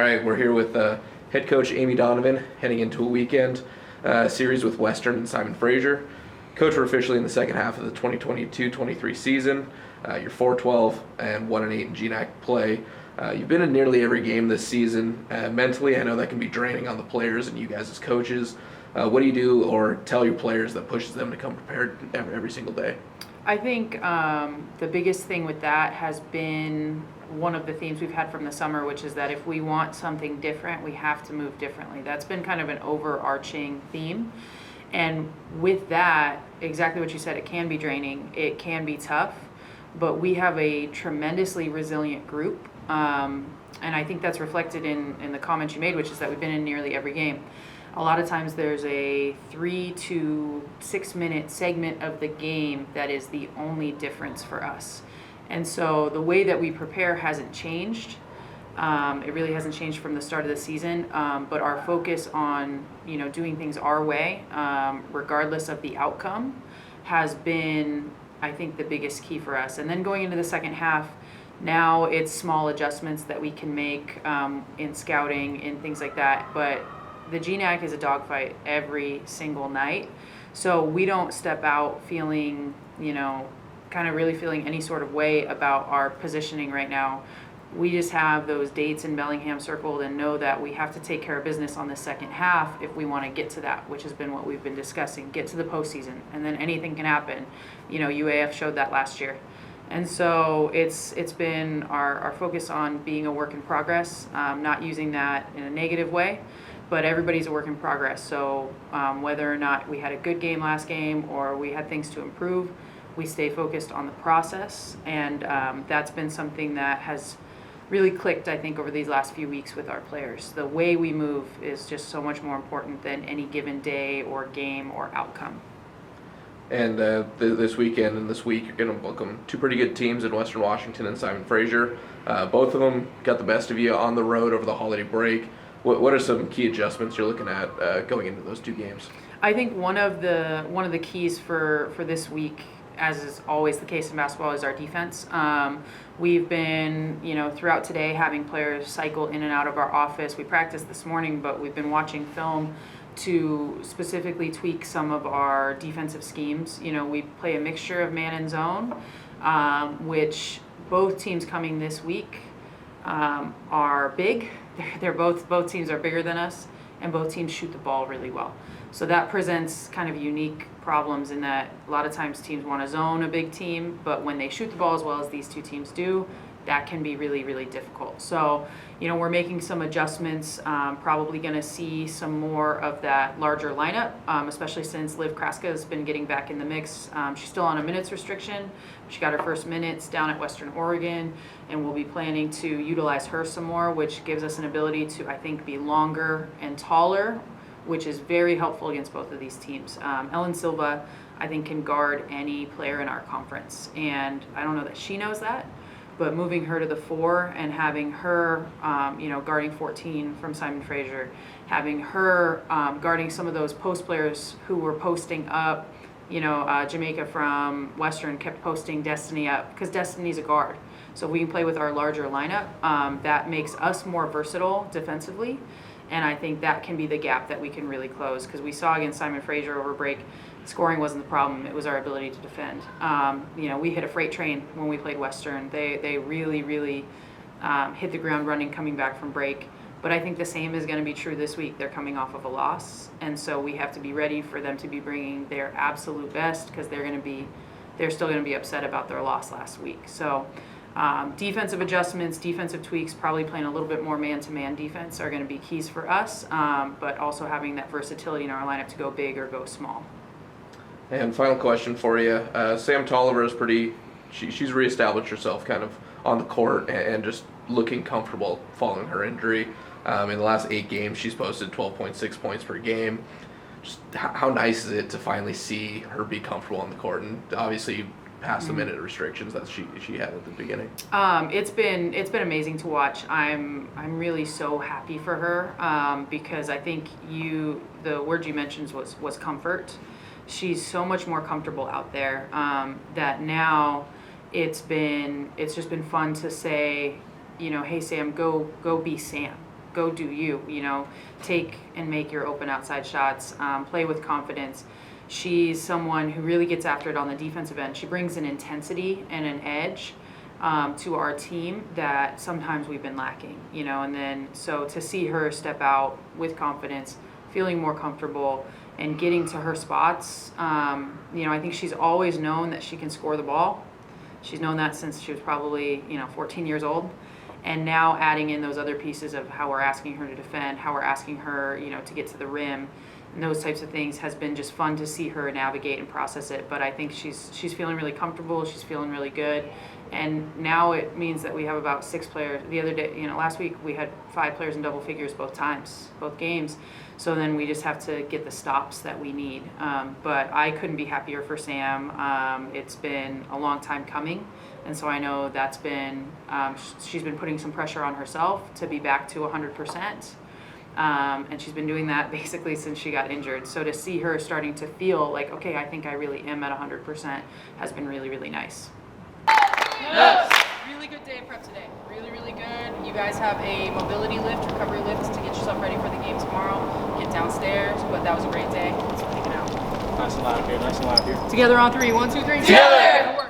All right, we're here with head coach Amy Donovan, heading into a weekend series with Western and Simon Fraser. Coach, we're officially in the second half of the 2022-23 season. You're 4-12 and 1-8 in GNAC play. You've been in nearly every game this season. Mentally, I know that can be draining on the players and you guys as coaches. What do you do or tell your players that pushes them to come prepared every single day? I think the biggest thing with that has been one of the themes we've had from the summer, which is that if we want something different, we have to move differently. That's been kind of an overarching theme. And with that, exactly what you said, it can be draining, it can be tough, but we have a tremendously resilient group. And I think that's reflected in the comments you made, which is that we've been in nearly every game. A lot of times there's a 3 to 6 minute segment of the game that is the only difference for us. And so the way that we prepare hasn't changed. It really hasn't changed from the start of the season, but our focus on doing things our way, regardless of the outcome, has been, I think, the biggest key for us. And then going into the second half, now it's small adjustments that we can make in scouting and things like that. But the GNAC is a dogfight every single night, so we don't step out feeling, kind of really feeling any sort of way about our positioning right now. We just have those dates in Bellingham circled and know that we have to take care of business on the second half if we want to get to that, which has been what we've been discussing, get to the postseason, and then anything can happen. UAF showed that last year. And so it's been our focus on being a work in progress, not using that in a negative way, but everybody's a work in progress. So whether or not we had a good game last game or we had things to improve, we stay focused on the process. And that's been something that has really clicked, I think, over these last few weeks with our players. The way we move is just so much more important than any given day or game or outcome. And this weekend and this week, you're going to welcome two pretty good teams in Western Washington and Simon Fraser. Both of them got the best of you on the road over the holiday break. What are some key adjustments you're looking at going into those two games? I think one of the keys for this week, as is always the case in basketball, is our defense. We've been, throughout today having players cycle in and out of our office. We practiced this morning, but we've been watching film to specifically tweak some of our defensive schemes. We play a mixture of man and zone, which both teams coming this week are big. They're both teams are bigger than us, and both teams shoot the ball really well. So that presents kind of unique problems in that a lot of times teams want to zone a big team, but when they shoot the ball as well as these two teams do, that can be really, really difficult. So, we're making some adjustments, probably going to see some more of that larger lineup, especially since Liv Kraska has been getting back in the mix. She's still on a minutes restriction. She got her first minutes down at Western Oregon, and we'll be planning to utilize her some more, which gives us an ability to, I think, be longer and taller, which is very helpful against both of these teams. Ellen Silva, I think, can guard any player in our conference, and I don't know that she knows that, but moving her to the 4 and having her, guarding 14 from Simon Fraser, having her guarding some of those post players who were posting up, Jamaica from Western kept posting Destiny up because Destiny's a guard. So we can play with our larger lineup. That makes us more versatile defensively. And I think that can be the gap that we can really close, because we saw against Simon Fraser over break, scoring wasn't the problem, it was our ability to defend. We hit a freight train when we played Western. They really, really hit the ground running coming back from break. But I think the same is going to be true this week. They're coming off of a loss, and so we have to be ready for them to be bringing their absolute best, because they're still going to be upset about their loss last week. So defensive adjustments, defensive tweaks, probably playing a little bit more man-to-man defense are going to be keys for us, but also having that versatility in our lineup to go big or go small. And final question for you. Sam Tolliver is she's reestablished herself kind of on the court and just looking comfortable following her injury. In the last 8 games, she's posted 12.6 points per game. Just how nice is it to finally see her be comfortable on the court, and obviously past the minute restrictions that she had at the beginning? It's been amazing to watch. I'm really so happy for her, because I think the word you mentioned was comfort. She's so much more comfortable out there, that now it's just been fun to say, hey Sam, go be Sam. go do you, take and make your open outside shots, play with confidence. She's someone who really gets after it on the defensive end. She brings an intensity and an edge to our team that sometimes we've been lacking, and then so to see her step out with confidence, feeling more comfortable and getting to her spots, I think she's always known that she can score the ball. She's known that since she was probably, 14 years old. And now adding in those other pieces of how we're asking her to defend, how we're asking her, to get to the rim, and those types of things has been just fun to see her navigate and process it. But I think she's feeling really comfortable. She's feeling really good. And now it means that we have about 6 players. The other day, last week we had 5 players in double figures both times, both games. So then we just have to get the stops that we need. But I couldn't be happier for Sam. It's been a long time coming. And so I know that's been, she's been putting some pressure on herself to be back to 100%. And she's been doing that basically since she got injured. So to see her starting to feel like, okay, I think I really am at 100% has been really, really nice. Yes. Really good day of prep today. Really, really good. You guys have a mobility lift, recovery lift to get yourself ready for the game tomorrow. Get downstairs, but that was a great day. Thanks for hanging out. Nice and loud here. Together on 3. 1, 2, 3. Together!